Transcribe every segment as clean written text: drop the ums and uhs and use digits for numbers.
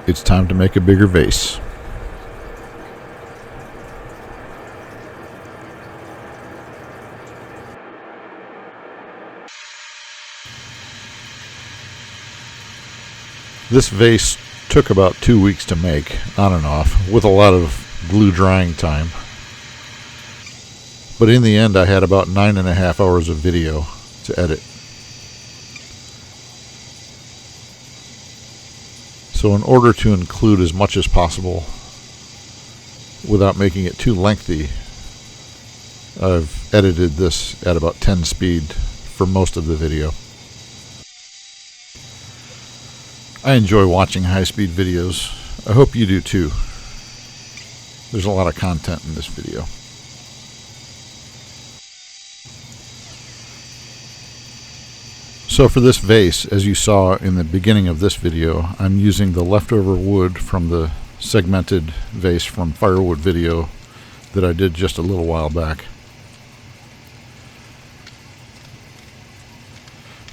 it's time to make a bigger vase. This vase took about 2 weeks to make, on and off, with a lot of glue drying time. But in the end, I had about 9.5 hours of video to edit. So in order to include as much as possible without making it too lengthy, I've edited this at about 10 speed for most of the video. I enjoy watching high-speed videos. I hope you do too. There's a lot of content in this video. So for this vase, as you saw in the beginning of this video, I'm using the leftover wood from the segmented vase from Firewood video that I did just a little while back.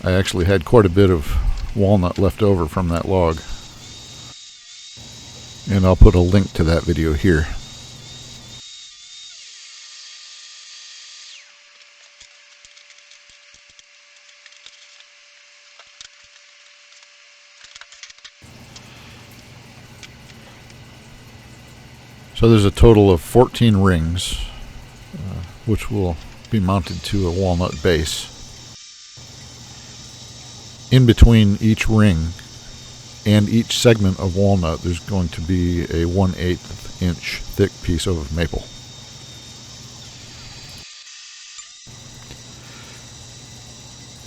I actually had quite a bit of walnut left over from that log, and I'll put a link to that video here. So there's a total of 14 rings, which will be mounted to a walnut base. In between each ring and each segment of walnut, there's going to be a 1/8 inch thick piece of maple.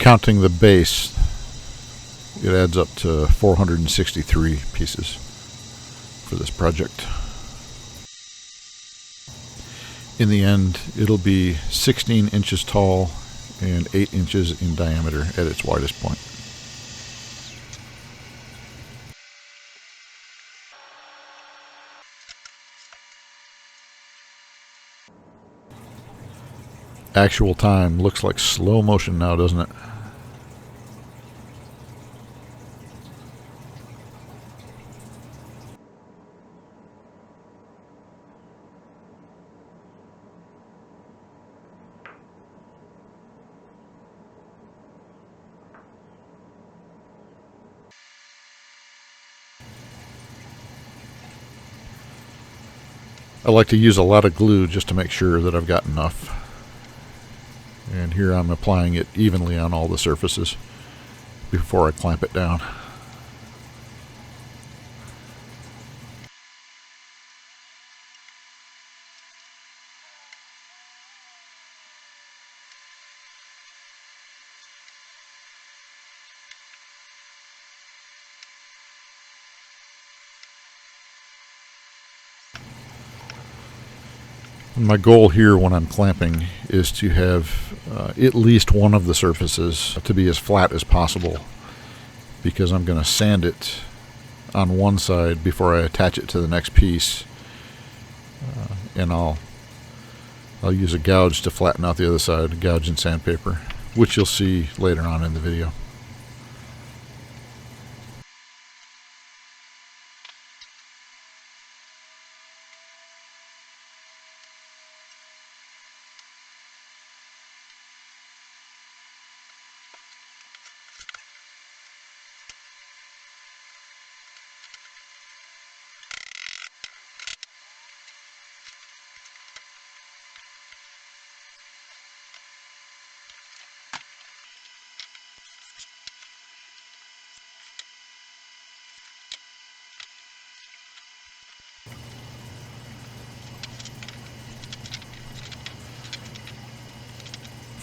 Counting the base, it adds up to 463 pieces for this project. In the end, it'll be 16 inches tall and 8 inches in diameter at its widest point. Actual time looks like slow motion now, doesn't it? I like to use a lot of glue just to make sure that I've got enough. And here I'm applying it evenly on all the surfaces before I clamp it down. My goal here when I'm clamping is to have at least one of the surfaces to be as flat as possible, because I'm going to sand it on one side before I attach it to the next piece, and I'll use a gouge to flatten out the other side, gouge and sandpaper, which you'll see later on in the video.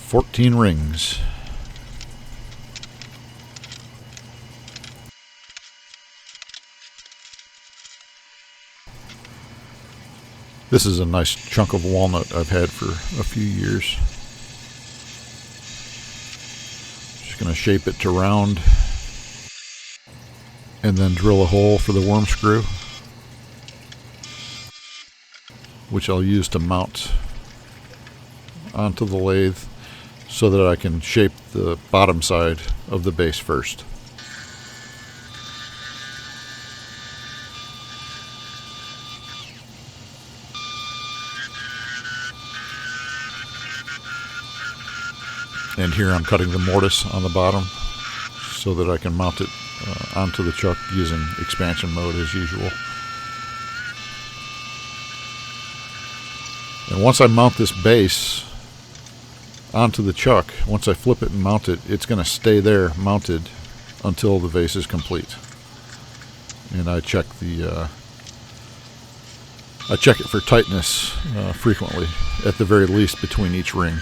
"14 rings. This is a nice chunk of walnut I've had for a few years. Just going to shape it to round and then drill a hole for the worm screw, which I'll use to mount onto the lathe so that I can shape the bottom side of the base first. And here I'm cutting the mortise on the bottom so that I can mount it onto the chuck using expansion mode as usual. And once I mount this base onto the chuck, once I flip it and mount it, it's going to stay there mounted until the vase is complete. And I check it for tightness frequently, at the very least between each ring.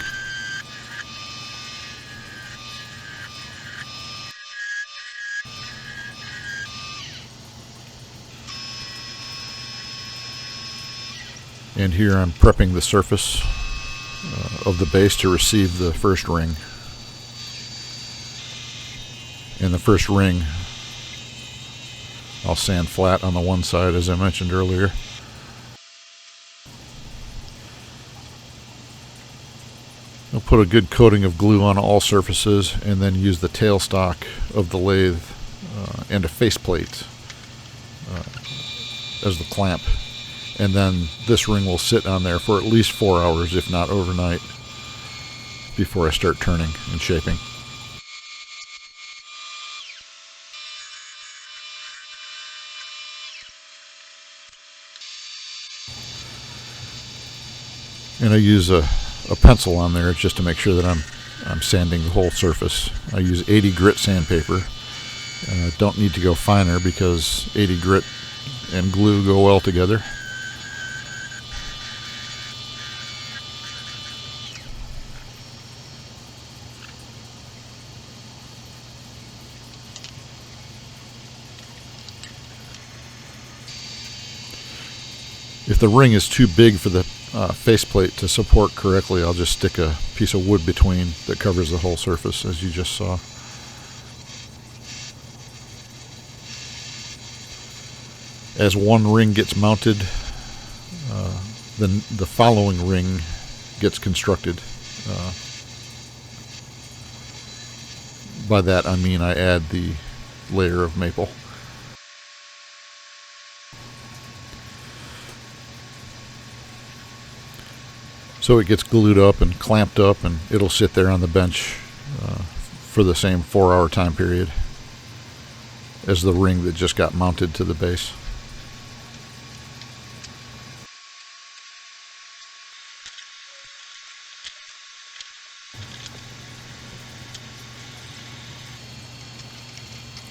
And here I'm prepping the surface of the base to receive the first ring. And the first ring I'll sand flat on the one side, as I mentioned earlier. I'll put a good coating of glue on all surfaces and then use the tailstock of the lathe and a faceplate as the clamp. And then this ring will sit on there for at least 4 hours, if not overnight, before I start turning and shaping. And I use a pencil on there just to make sure that I'm sanding the whole surface. I use 80 grit sandpaper. Don't need to go finer because 80 grit and glue go well together. If the ring is too big for the faceplate to support correctly, I'll just stick a piece of wood between that covers the whole surface, as you just saw. As one ring gets mounted, then the following ring gets constructed. By that I mean I add the layer of maple. So it gets glued up and clamped up, and it'll sit there on the bench for the same 4-hour time period as the ring that just got mounted to the base.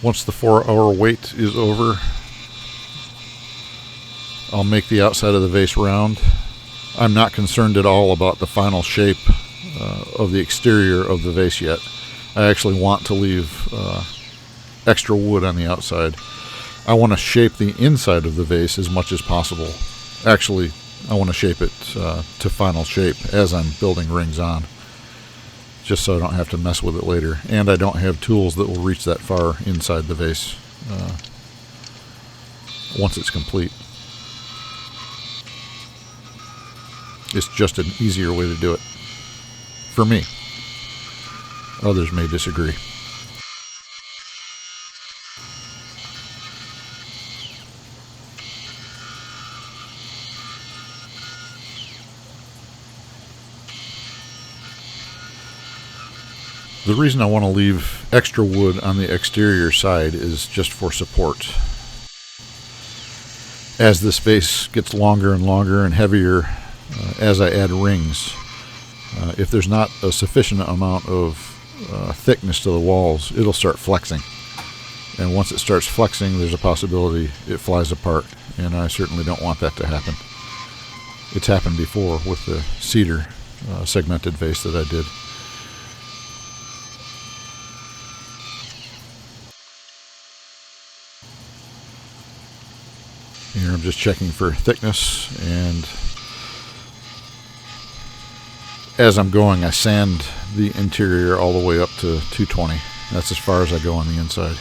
Once the 4-hour wait is over, I'll make the outside of the vase round. I'm not concerned at all about the final shape of the exterior of the vase yet. I actually want to leave extra wood on the outside. I want to shape the inside of the vase as much as possible. Actually, I want to shape it to final shape as I'm building rings on, just so I don't have to mess with it later. And I don't have tools that will reach that far inside the vase once it's complete. It's just an easier way to do it. For me. Others may disagree. The reason I want to leave extra wood on the exterior side is just for support. As this vase gets longer and longer and heavier, as I add rings, if there's not a sufficient amount of thickness to the walls, it'll start flexing. And once it starts flexing, there's a possibility it flies apart, and I certainly don't want that to happen. It's happened before with the cedar segmented vase that I did. Here I'm just checking for thickness, and as I'm going, I sand the interior all the way up to 220. That's as far as I go on the inside.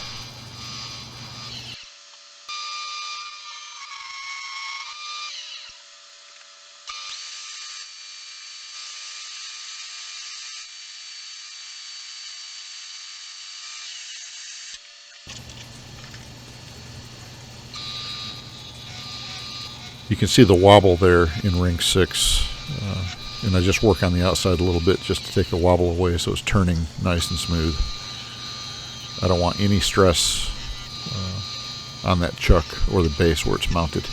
You can see the wobble there in ring 6. And I just work on the outside a little bit just to take the wobble away so it's turning nice and smooth. I don't want any stress on that chuck or the base where it's mounted.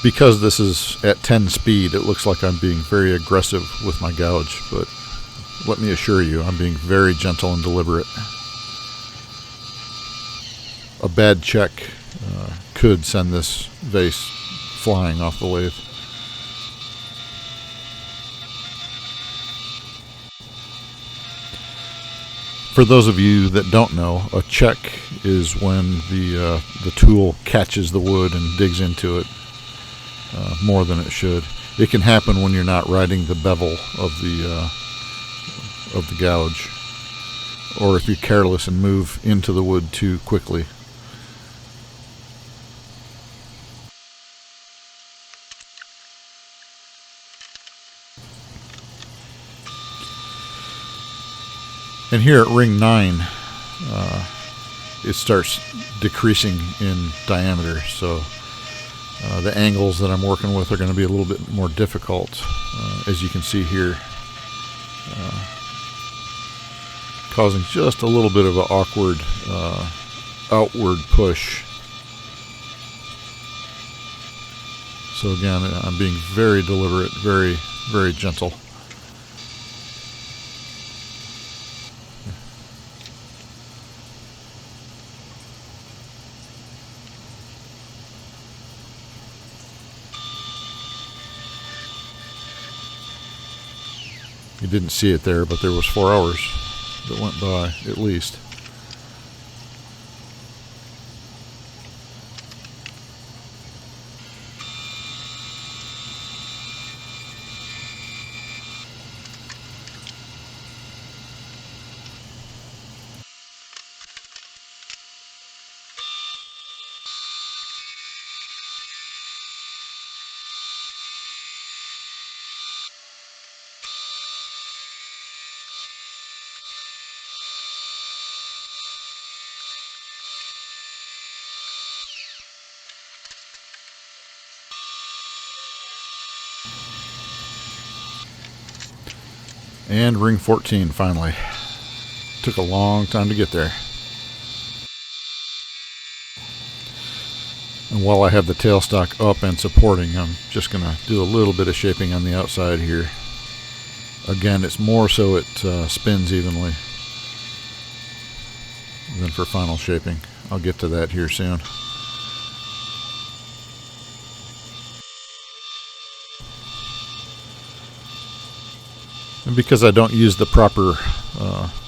Because this is at 10 speed, it looks like I'm being very aggressive with my gouge, but let me assure you, I'm being very gentle and deliberate. A bad check could send this vase flying off the lathe. For those of you that don't know, a check is when the tool catches the wood and digs into it more than it should. It can happen when you're not riding the bevel of the gouge, or if you're careless and move into the wood too quickly. And here at ring 9, it starts decreasing in diameter, so the angles that I'm working with are going to be a little bit more difficult, as you can see here, causing just a little bit of an awkward outward push. So again, I'm being very deliberate, very, very gentle. You didn't see it there, but there was 4 hours that went by, at least. And ring 14 finally. Took a long time to get there. And while I have the tailstock up and supporting, I'm just going to do a little bit of shaping on the outside here. Again, it's more so it spins evenly than for final shaping. I'll get to that here soon. And because I don't use the proper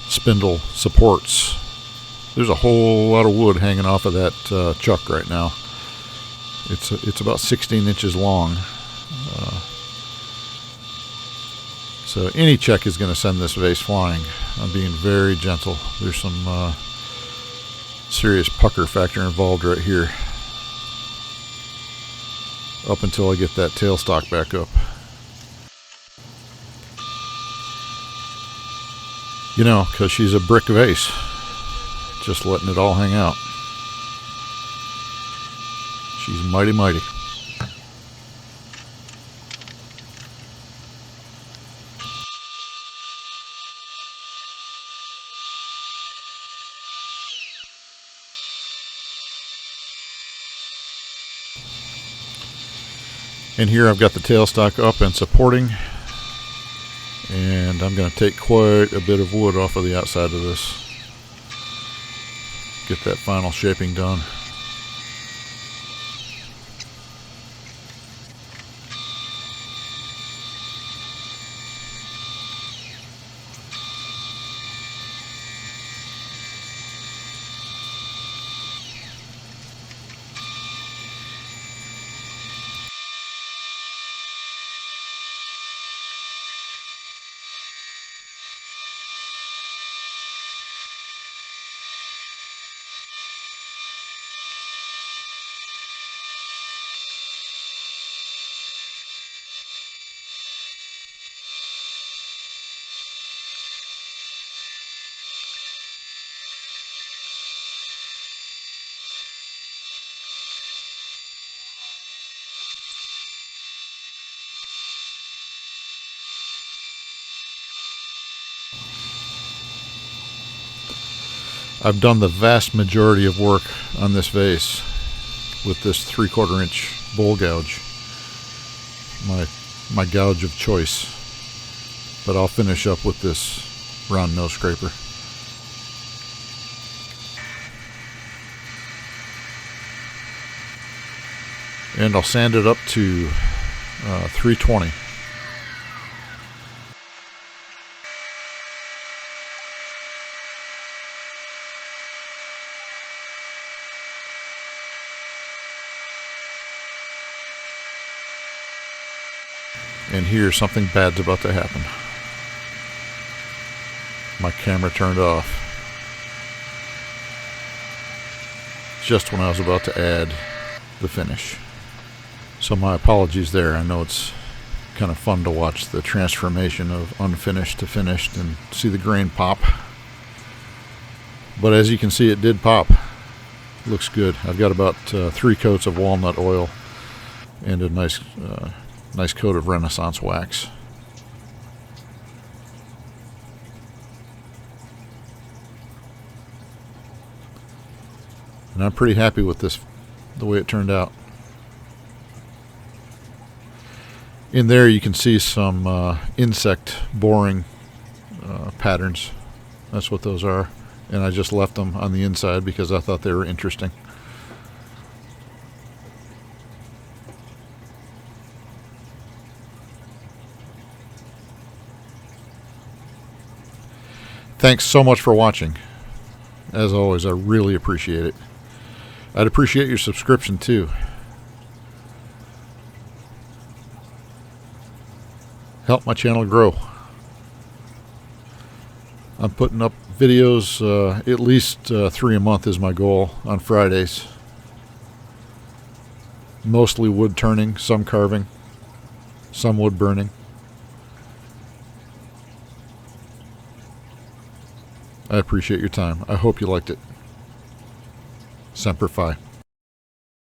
spindle supports, there's a whole lot of wood hanging off of that chuck right now. It's about 16 inches long. So any check is going to send this vase flying. I'm being very gentle. There's some serious pucker factor involved right here, up until I get that tailstock back up. You know, because she's a brick vase, just letting it all hang out. She's mighty, mighty. And here I've got the tailstock up and supporting. And I'm going to take quite a bit of wood off of the outside of this. Get that final shaping done. I've done the vast majority of work on this vase with this 3/4 inch bowl gouge, my gouge of choice. But I'll finish up with this round nose scraper. And I'll sand it up to 320. And here, something bad's about to happen. My camera turned off just when I was about to add the finish. So my apologies there. I know it's kind of fun to watch the transformation of unfinished to finished and see the grain pop. But as you can see, it did pop. Looks good. I've got about 3 coats of walnut oil and a nice coat of Renaissance wax. And I'm pretty happy with this, the way it turned out. In there you can see some insect boring patterns. That's what those are. And I just left them on the inside because I thought they were interesting. Thanks so much for watching. As always, I really appreciate it. I'd appreciate your subscription too. Help my channel grow. I'm putting up videos, at least 3 a month is my goal, on Fridays. Mostly wood turning, some carving, some wood burning. I appreciate your time. I hope you liked it. Semper Fi.